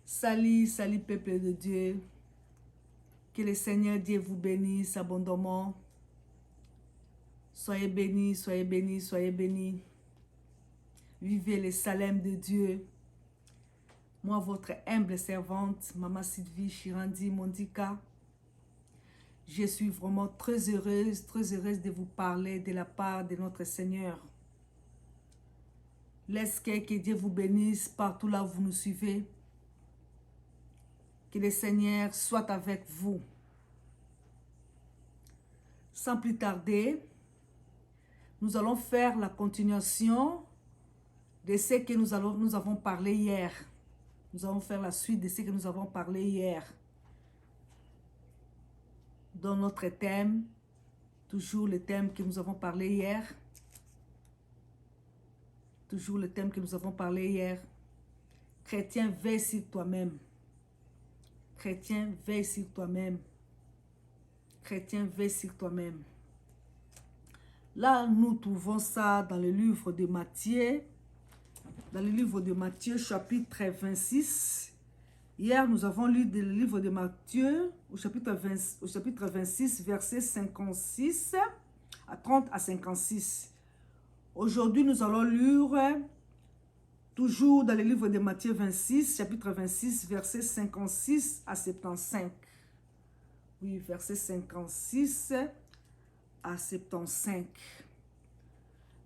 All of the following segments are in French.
Salut, salut peuple de Dieu. Que le Seigneur Dieu vous bénisse abondamment. Soyez bénis, soyez bénis, soyez bénis. Vivez le Salem de Dieu. Moi, votre humble servante, Maman Sylvie Chirandi Mondika, je suis vraiment très heureuse de vous parler de la part de notre Seigneur. Laisse que Dieu vous bénisse partout là où vous nous suivez. Que le Seigneur soit avec vous. Sans plus tarder, nous allons faire la continuation de ce que nous avons parlé hier. Nous allons faire la suite de ce que nous avons parlé hier. Dans notre thème, toujours le thème que nous avons parlé hier. Toujours le thème que nous avons parlé hier. Chrétien, veille sur toi-même. Chrétien, veille sur toi-même. Chrétien, veille sur toi-même. Là, nous trouvons ça dans le livre de Matthieu. Dans le livre de Matthieu, chapitre 26. Hier, nous avons lu le livre de Matthieu au chapitre 26, versets 56 à 30 à 56. Aujourd'hui, nous allons lire toujours dans le livre de Matthieu 26, chapitre 26, versets 56 à 75. Oui, versets 56 à 75.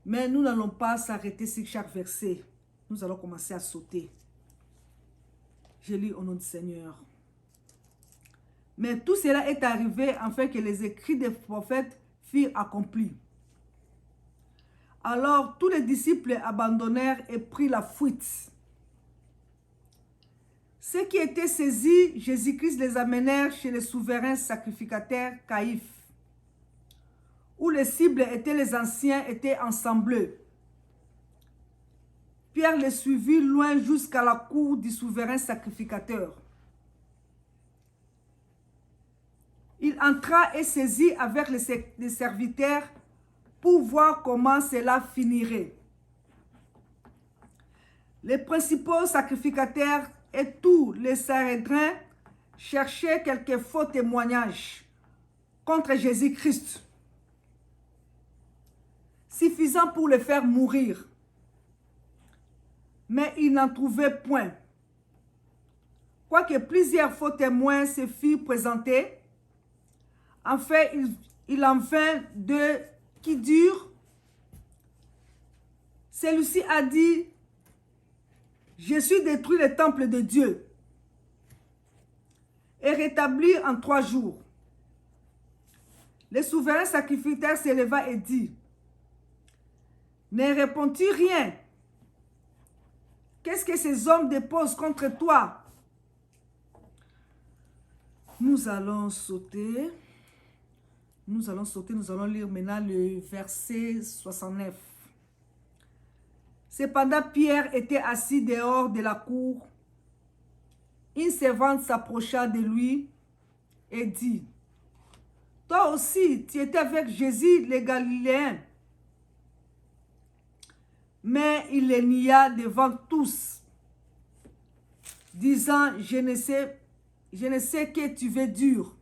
Mais nous n'allons pas s'arrêter sur chaque verset. Nous allons commencer à sauter. Je lis au nom du Seigneur. Mais tout cela est arrivé afin que les écrits des prophètes furent accomplis. Alors tous les disciples abandonnèrent et prirent la fuite. Ceux qui étaient saisis, Jésus-Christ les amenèrent chez le souverain sacrificateur Caïphe, où les cibles étaient les anciens, étaient ensemblés. Pierre les suivit loin jusqu'à la cour du souverain sacrificateur. Il entra et saisit avec les serviteurs pour voir comment cela finirait. Les principaux sacrificateurs et tous les Sanhédrins cherchaient quelques faux témoignages contre Jésus-Christ, suffisant pour le faire mourir. Mais ils n'en trouvaient point. Quoique plusieurs faux témoins se firent présentés, en fait, il en vint deux qui durent. Celui-ci a dit: Jésus détruit le temple de Dieu et rétablit en 3 jours. Le souverain sacrificateur s'éleva et dit: Ne réponds-tu rien? Qu'est-ce que ces hommes déposent contre toi? Nous allons sauter. Nous allons lire maintenant le verset 69. Cependant, Pierre était assis dehors de la cour. Une servante s'approcha de lui et dit: Toi aussi, tu étais avec Jésus le Galiléen. Mais il les nia devant tous, disant: Je ne sais que tu veux dire.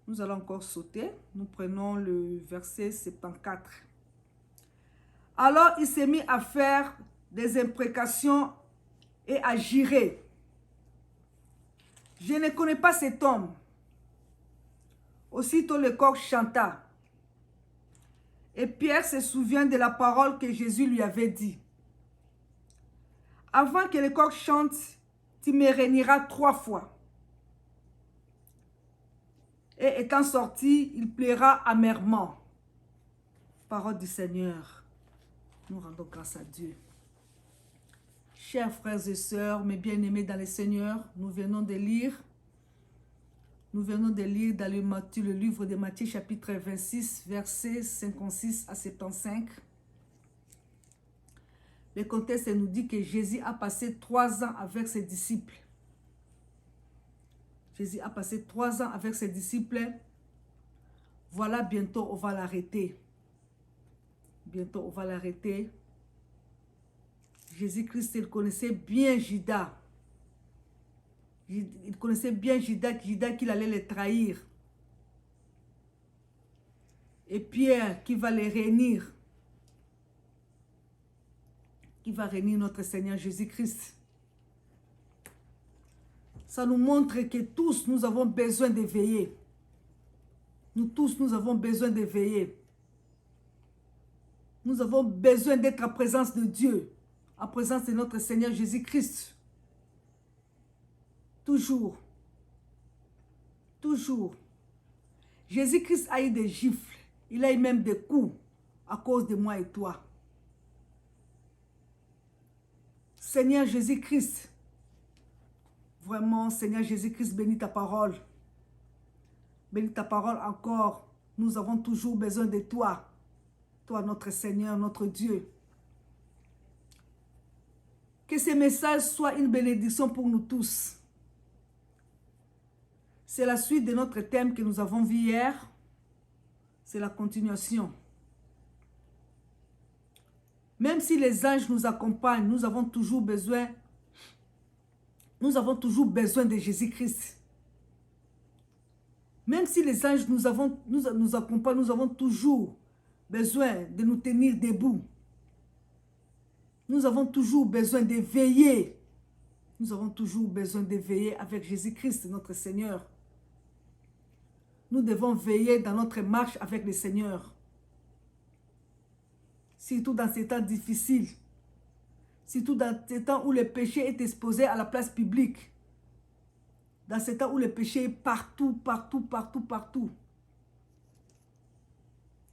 Nous allons encore sauter. Nous prenons le verset 74. Alors il s'est mis à faire des imprécations et à jurer: Je ne connais pas cet homme. Aussitôt le coq chanta. Et Pierre se souvient de la parole que Jésus lui avait dit: Avant que le coq chante, tu me réuniras 3 fois. Et étant sorti, il pleura amèrement. Parole du Seigneur. Nous rendons grâce à Dieu. Chers frères et sœurs, mes bien-aimés dans le Seigneur, nous venons de lire dans le livre de Matthieu, chapitre 26, versets 56 à 75. Le contexte nous dit que Jésus a passé 3 ans avec ses disciples. Jésus a passé 3 ans avec ses disciples. Voilà, bientôt on va l'arrêter. Bientôt on va l'arrêter. Jésus-Christ, il connaissait bien Judas. Il connaissait bien Judas qu'il allait les trahir. Et Pierre qui va les réunir. Qui va réunir notre Seigneur Jésus-Christ. Ça nous montre que tous, nous avons besoin de veiller. Nous tous, nous avons besoin de veiller. Nous avons besoin d'être en présence de Dieu. En présence de notre Seigneur Jésus-Christ. Toujours. Toujours. Jésus-Christ a eu des gifles. Il a eu même des coups à cause de moi et toi. Seigneur Jésus-Christ. Vraiment, Seigneur Jésus-Christ, bénis ta parole. Bénis ta parole encore. Nous avons toujours besoin de toi. Toi, notre Seigneur, notre Dieu. Que ces messages soient une bénédiction pour nous tous. C'est la suite de notre thème que nous avons vu hier. C'est la continuation. Même si les anges nous accompagnent, nous avons toujours besoin de Jésus-Christ. Même si les anges nous accompagnent, nous avons toujours besoin de nous tenir debout. Nous avons toujours besoin de veiller. Nous avons toujours besoin de veiller avec Jésus-Christ, notre Seigneur. Nous devons veiller dans notre marche avec le Seigneur. Surtout dans ces temps difficiles. Surtout dans ces temps où le péché est exposé à la place publique. Dans ces temps où le péché est partout, partout, partout, partout.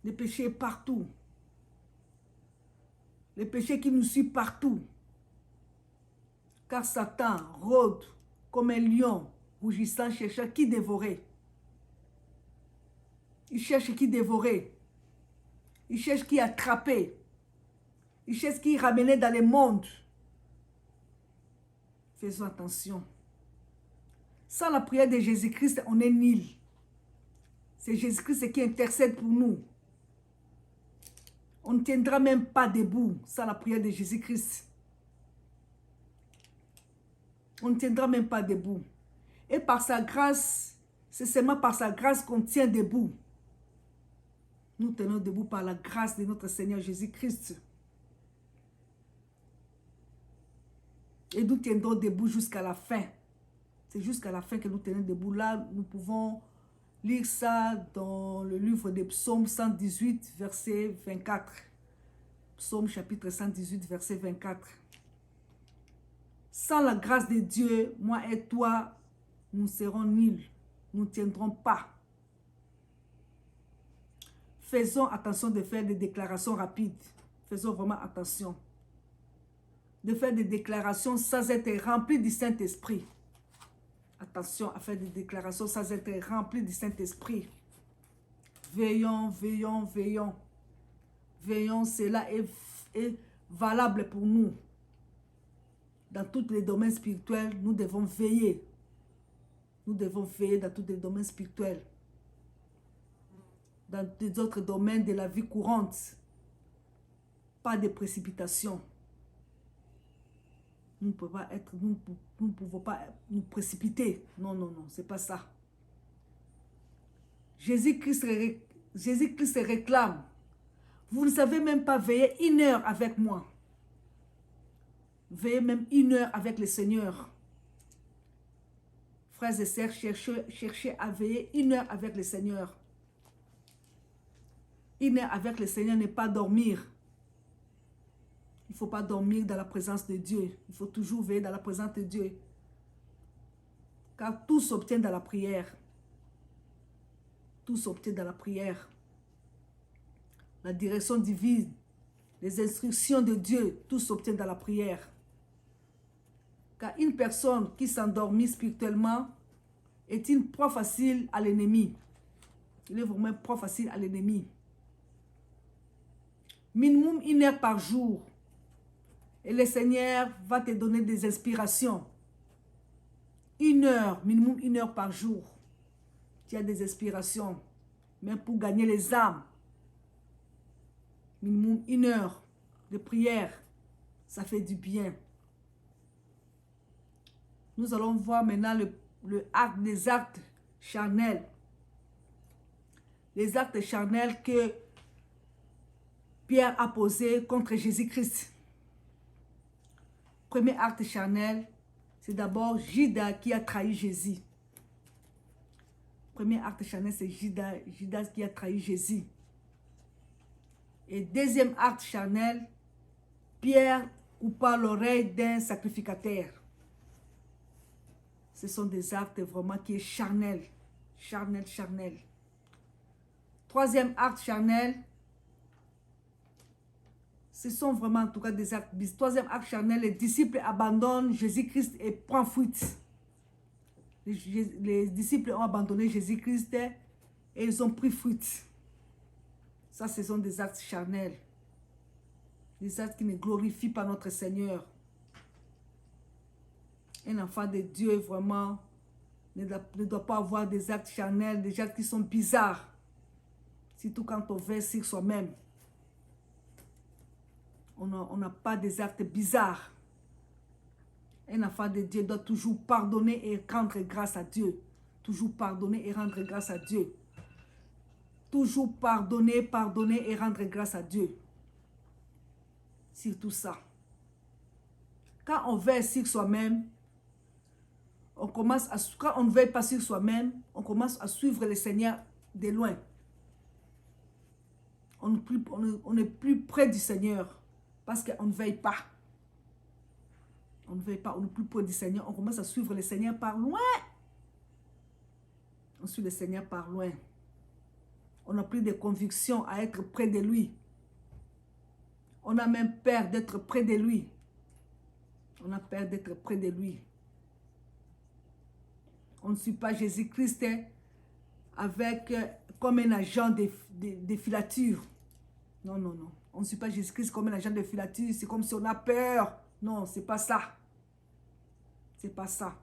Le péché est partout. Le péché qui nous suit partout. Car Satan rôde comme un lion rougissant, cherchant qui dévorer. Il cherche qui dévorer. Il cherche qui attraper. Il cherche qui ramener dans le monde. Faisons attention. Sans la prière de Jésus-Christ, on est nul. C'est Jésus-Christ qui intercède pour nous. On ne tiendra même pas debout sans la prière de Jésus-Christ. On ne tiendra même pas debout. Et par sa grâce, c'est seulement par sa grâce qu'on tient debout. Nous tenons debout par la grâce de notre Seigneur Jésus-Christ. Et nous tiendrons debout jusqu'à la fin. C'est jusqu'à la fin que nous tenons debout. Là, nous pouvons lire ça dans le livre des Psaumes 118, verset 24. Psaume chapitre 118, verset 24. Sans la grâce de Dieu, moi et toi, nous serons nuls. Nous ne tiendrons pas. Faisons attention de faire des déclarations rapides. Faisons vraiment attention. De faire des déclarations sans être remplis du Saint-Esprit. Attention à faire des déclarations sans être remplis du Saint-Esprit. Veillons, veillons, veillons. Veillons, cela est valable pour nous. Dans tous les domaines spirituels, nous devons veiller. Nous devons veiller dans tous les domaines spirituels. Dans les autres domaines de la vie courante. Pas de précipitation. Nous ne pouvons pas nous précipiter. Non, non, non, c'est pas ça. Jésus-Christ réclame. Vous ne savez même pas veiller 1 heure avec moi. Veillez même 1 heure avec le Seigneur. Frères et sœurs, cherchez à veiller 1 heure avec le Seigneur. 1 heure avec le Seigneur n'est pas dormir. Il ne faut pas dormir dans la présence de Dieu. Il faut toujours veiller dans la présence de Dieu. Car tout s'obtient dans la prière. Tout s'obtient dans la prière. La direction divine, les instructions de Dieu, tout s'obtient dans la prière. Car une personne qui s'endormit spirituellement est une proie facile à l'ennemi. Il est vraiment une proie facile à l'ennemi. Minimum 1 heure par jour. Et le Seigneur va te donner des inspirations. 1 heure, minimum 1 heure par jour. Tu as des inspirations. Même pour gagner les âmes. Minimum 1 heure de prière. Ça fait du bien. Nous allons voir maintenant les actes charnels. Les actes charnels que Pierre a posés contre Jésus-Christ. Premier acte charnel, c'est d'abord Judas qui a trahi Jésus. Premier acte charnel, c'est Judas qui a trahi Jésus. Et deuxième acte charnel, Pierre coupa l'oreille d'un sacrificateur. Ce sont des actes vraiment qui sont charnels. Charnel. Troisième acte charnel, ce sont vraiment en tout cas des actes. Troisième acte charnel, les disciples abandonnent Jésus-Christ et prennent fuite. Les disciples ont abandonné Jésus-Christ et ils ont pris fuite. Ça, ce sont des actes charnels. Des actes qui ne glorifient pas notre Seigneur. Un enfant de Dieu, vraiment, ne doit pas avoir des actes charnels, des actes qui sont bizarres. Surtout quand on veut sur soi-même. On n'a pas des actes bizarres. Un enfant de Dieu doit toujours pardonner et rendre grâce à Dieu. Toujours pardonner et rendre grâce à Dieu. Toujours pardonner et rendre grâce à Dieu. Sur tout ça. Quand on veut sur soi-même, quand on ne veut pas sur soi-même, on commence à suivre le Seigneur de loin. On n'est plus près du Seigneur parce qu'on ne veille pas. On ne veille pas, on n'est plus près du Seigneur. On commence à suivre le Seigneur par loin. On suit le Seigneur par loin. On a plus de conviction à être près de lui. On a même peur d'être près de lui. On a peur d'être près de lui. On ne suit pas Jésus-Christ comme un agent de filature. Non. On ne suit pas Jésus-Christ comme un agent de filature. C'est comme si on a peur. Non, c'est pas ça. C'est pas ça.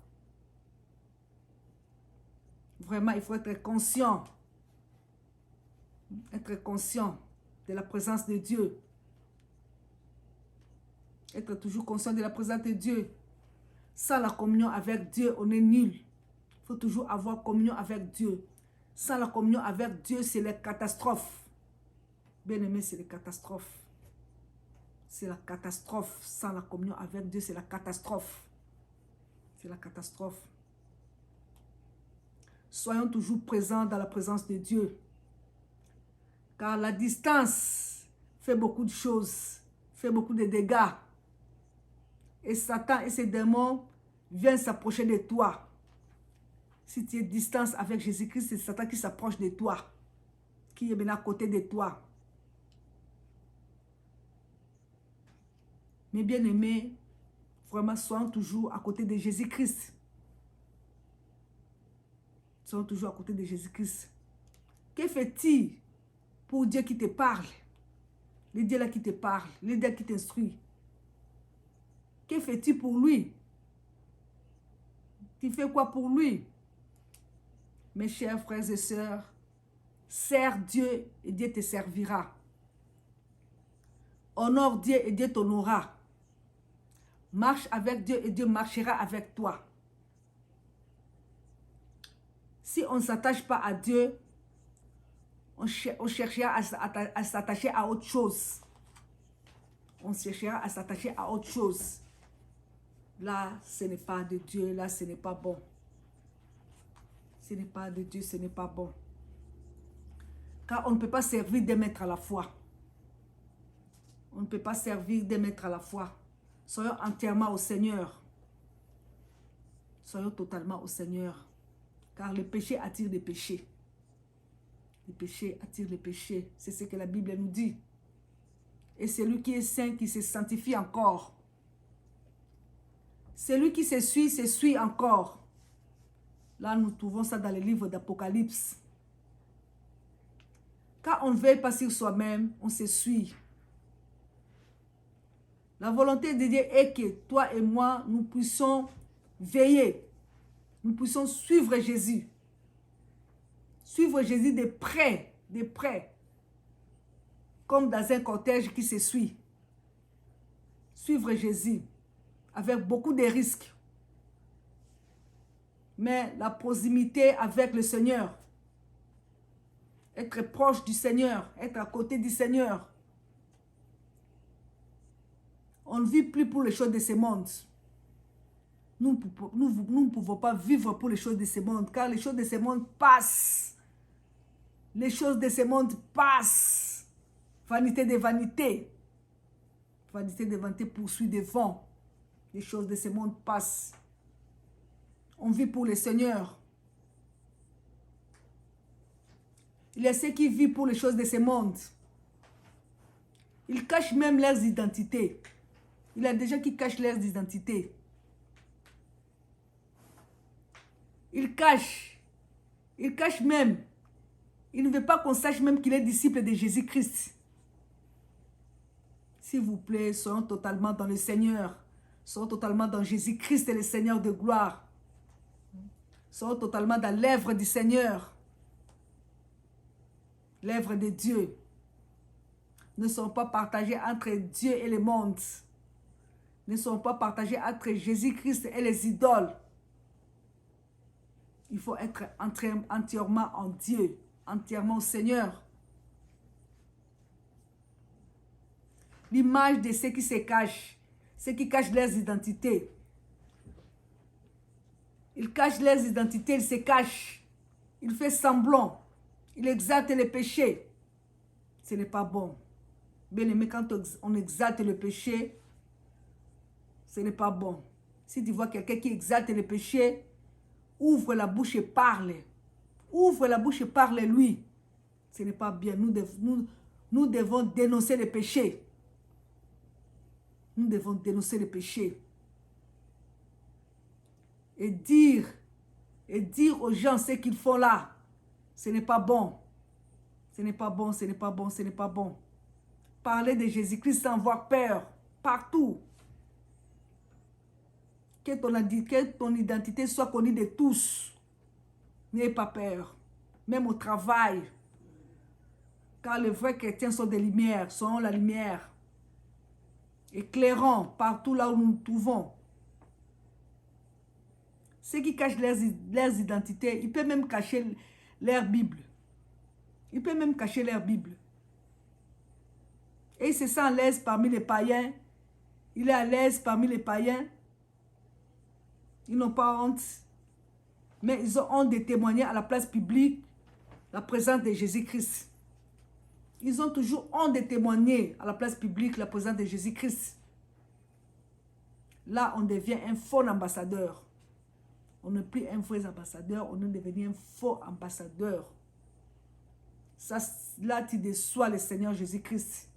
Vraiment, il faut être conscient. Être conscient de la présence de Dieu. Être toujours conscient de la présence de Dieu. Sans la communion avec Dieu, on est nul. Il faut toujours avoir communion avec Dieu. Sans la communion avec Dieu, c'est la catastrophe. Bien-aimé, c'est la catastrophe. C'est la catastrophe. Sans la communion avec Dieu, c'est la catastrophe. C'est la catastrophe. Soyons toujours présents dans la présence de Dieu. Car la distance fait beaucoup de choses, fait beaucoup de dégâts. Et Satan et ses démons viennent s'approcher de toi. Si tu es distance avec Jésus-Christ, c'est Satan qui s'approche de toi, qui est bien à côté de toi. Mais bien aimé, vraiment, soyons toujours à côté de Jésus-Christ. Soyons toujours à côté de Jésus-Christ. Que fait-il pour Dieu qui te parle? Le Dieu là qui te parle, le Dieu qui t'instruit. Que fais-tu pour lui? Tu fais quoi pour lui? Mes chers frères et sœurs, sers Dieu et Dieu te servira. Honore Dieu et Dieu t'honorera. Marche avec Dieu et Dieu marchera avec toi. Si on ne s'attache pas à Dieu, on cherchera à s'attacher à autre chose. On cherchera à s'attacher à autre chose. Là, ce n'est pas de Dieu. Là, ce n'est pas bon. Ce n'est pas de Dieu, ce n'est pas bon. Car on ne peut pas servir deux maîtres à la fois. On ne peut pas servir deux maîtres à la fois. Soyons entièrement au Seigneur. Soyons totalement au Seigneur. Car le péché attire les péchés. Le péché attire les péchés. C'est ce que la Bible nous dit. Et celui qui est saint, qui se sanctifie encore. Celui qui se suit encore. Là, nous trouvons ça dans le livre d'Apocalypse. Quand on ne veille pas sur soi-même, on se suit. La volonté de Dieu est que toi et moi, nous puissions veiller. Nous puissions suivre Jésus. Suivre Jésus de près, de près. Comme dans un cortège qui se suit. Suivre Jésus avec beaucoup de risques. mais la proximité avec le Seigneur. Être proche du Seigneur, être à côté du Seigneur. On ne vit plus pour les choses de ce monde. Nous ne pouvons pas vivre pour les choses de ce monde, car les choses de ce monde passent. Les choses de ce monde passent. Vanité de vanité. Vanité de vanité poursuit devant. Les choses de ce monde passent. On vit pour le Seigneur. Il y a ceux qui vivent pour les choses de ce monde. Ils cachent même leurs identités. Il y a des gens qui cachent leurs identités. Ils cachent même. Il ne veut pas qu'on sache même qu'il est disciple de Jésus-Christ. S'il vous plaît, soyons totalement dans le Seigneur. Soyons totalement dans Jésus-Christ et le Seigneur de gloire. Soyons totalement dans l'œuvre du Seigneur. L'œuvre de Dieu. Ne sont pas partagés entre Dieu et le monde. Ne sont pas partagés entre Jésus-Christ et les idoles. Il faut être entièrement en Dieu, entièrement au Seigneur. L'image de ceux qui se cachent, ceux qui cachent leurs identités. Ils cachent leurs identités, ils se cachent. Ils font semblant. Ils exaltent le péché. Ce n'est pas bon. Bien aimé, quand on exalte le péché, ce n'est pas bon. Si tu vois quelqu'un qui exalte le péché, ouvre la bouche et parle. Ouvre la bouche et parle-lui. Ce n'est pas bien. Nous devons dénoncer le péché. Nous devons dénoncer le péché. Et dire aux gens ce qu'ils font là. Ce n'est pas bon. Ce n'est pas bon, ce n'est pas bon, ce n'est pas bon. Parler de Jésus-Christ sans avoir peur. Partout. Que ton identité soit connue de tous. N'ayez pas peur. Même au travail. Car les vrais chrétiens sont des lumières, sont la lumière. Éclairant partout là où nous nous trouvons. Ceux qui cachent leurs identités, ils peuvent même cacher leur Bible. Ils peuvent même cacher leur Bible. Et il se sent à l'aise parmi les païens. Il est à l'aise parmi les païens. Ils n'ont pas honte. Mais ils ont honte de témoigner à la place publique la présence de Jésus-Christ. Ils ont toujours honte de témoigner à la place publique la présence de Jésus-Christ. Là, on devient un faux ambassadeur. On n'est plus un vrai ambassadeur, on est devenu un faux ambassadeur. Ça, là, tu déçois le Seigneur Jésus-Christ.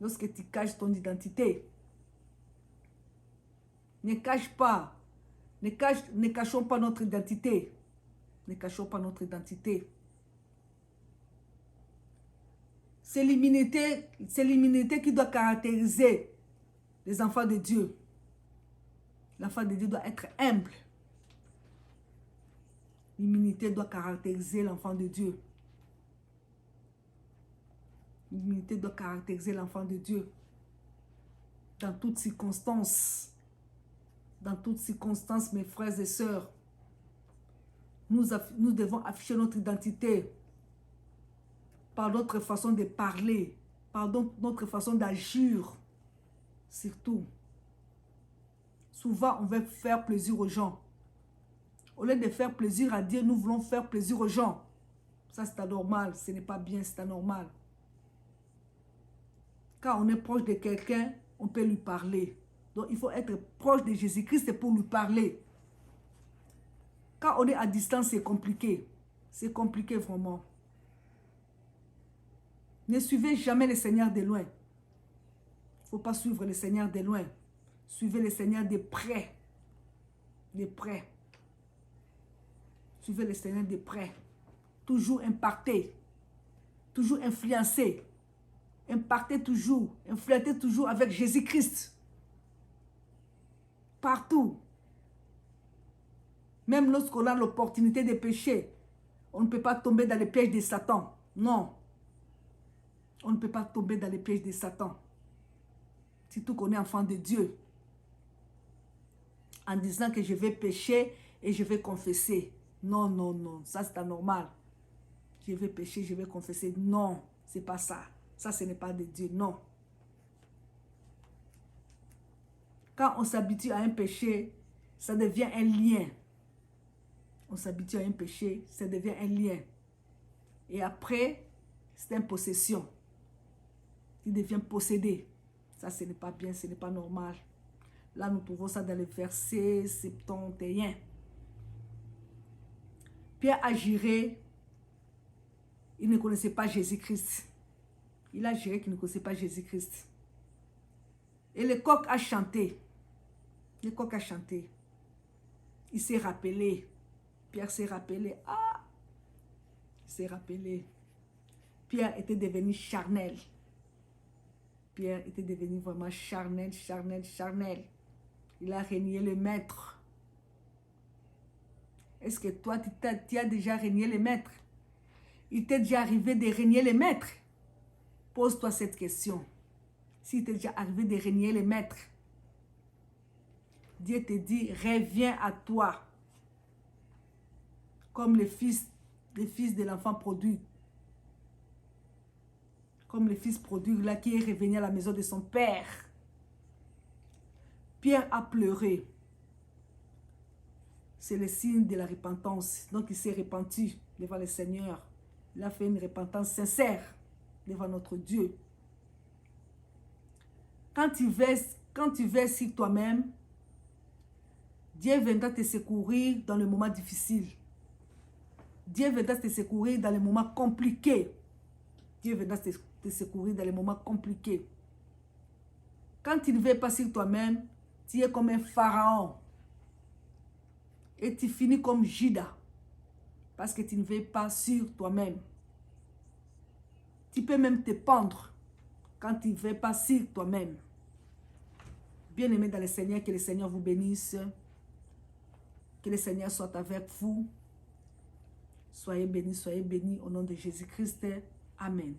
Lorsque tu caches ton identité. Ne cache pas. Ne cachons pas notre identité. Ne cachons pas notre identité. C'est l'immunité qui doit caractériser les enfants de Dieu. L'enfant de Dieu doit être humble. L'immunité doit caractériser l'enfant de Dieu. L'humilité doit caractériser l'enfant de Dieu. Dans toutes circonstances. Dans toutes circonstances, mes frères et sœurs. Nous devons afficher notre identité. Par notre façon de parler. Par notre façon d'agir. Surtout. Souvent, on veut faire plaisir aux gens. Au lieu de faire plaisir à Dieu, nous voulons faire plaisir aux gens. Ça, c'est anormal. Ce n'est pas bien, c'est anormal. Quand on est proche de quelqu'un, on peut lui parler. Donc, il faut être proche de Jésus-Christ pour lui parler. Quand on est à distance, c'est compliqué. C'est compliqué vraiment. Ne suivez jamais le Seigneur de loin. Il ne faut pas suivre le Seigneur de loin. Suivez le Seigneur de près. De près. Suivez le Seigneur de près. Toujours impacté. Toujours influencé. Impacté toujours. Influencé toujours avec Jésus-Christ. Partout. Même lorsqu'on a l'opportunité de pécher, on ne peut pas tomber dans les pièges de Satan. Non. On ne peut pas tomber dans les pièges de Satan. Surtout qu'on est enfant de Dieu. En disant que je vais pécher et je vais confesser. Non, non, non, ça c'est anormal. Je vais pécher, je vais confesser. Non, c'est pas ça. Ça, ce n'est pas de Dieu, non. Quand on s'habitue à un péché, ça devient un lien. On s'habitue à un péché, ça devient un lien. Et après, c'est une possession. Tu deviens possédé. Ça, ce n'est pas bien, ce n'est pas normal. Là, nous trouvons ça dans le verset 71. Pierre a juré, il ne connaissait pas Jésus-Christ. Il a juré qu'il ne connaissait pas Jésus-Christ. Et le coq a chanté. Le coq a chanté. Il s'est rappelé. Pierre s'est rappelé. Ah! Il s'est rappelé. Pierre était devenu charnel. Pierre était devenu vraiment charnel, charnel, charnel. Il a régné le maître. Est-ce que toi, tu as déjà régné le maître? Il t'est déjà arrivé de régner le maître? Pose-toi cette question. S'il t'est déjà arrivé de régner le maître, Dieu te dit, reviens à toi. Comme le fils de l'enfant prodigue. Comme le fils prodigue là qui est revenu à la maison de son père. Pierre a pleuré. C'est le signe de la repentance. Donc il s'est repenti devant le Seigneur. Il a fait une repentance sincère devant notre Dieu. Quand tu verses sur toi-même, Dieu viendra te secourir dans le moment difficile. Dieu viendra te secourir dans les moments compliqués. Dieu viendra te secourir dans les moments compliqués. Quand tu ne veux pas sur toi-même, tu es comme un pharaon. Et tu finis comme Judas. Parce que tu ne veux pas sur toi-même. Tu peux même te pendre quand tu ne veux pas sur toi-même. Bien-aimés dans le Seigneur, que le Seigneur vous bénisse. Que le Seigneur soit avec vous. Soyez bénis au nom de Jésus-Christ. Amen.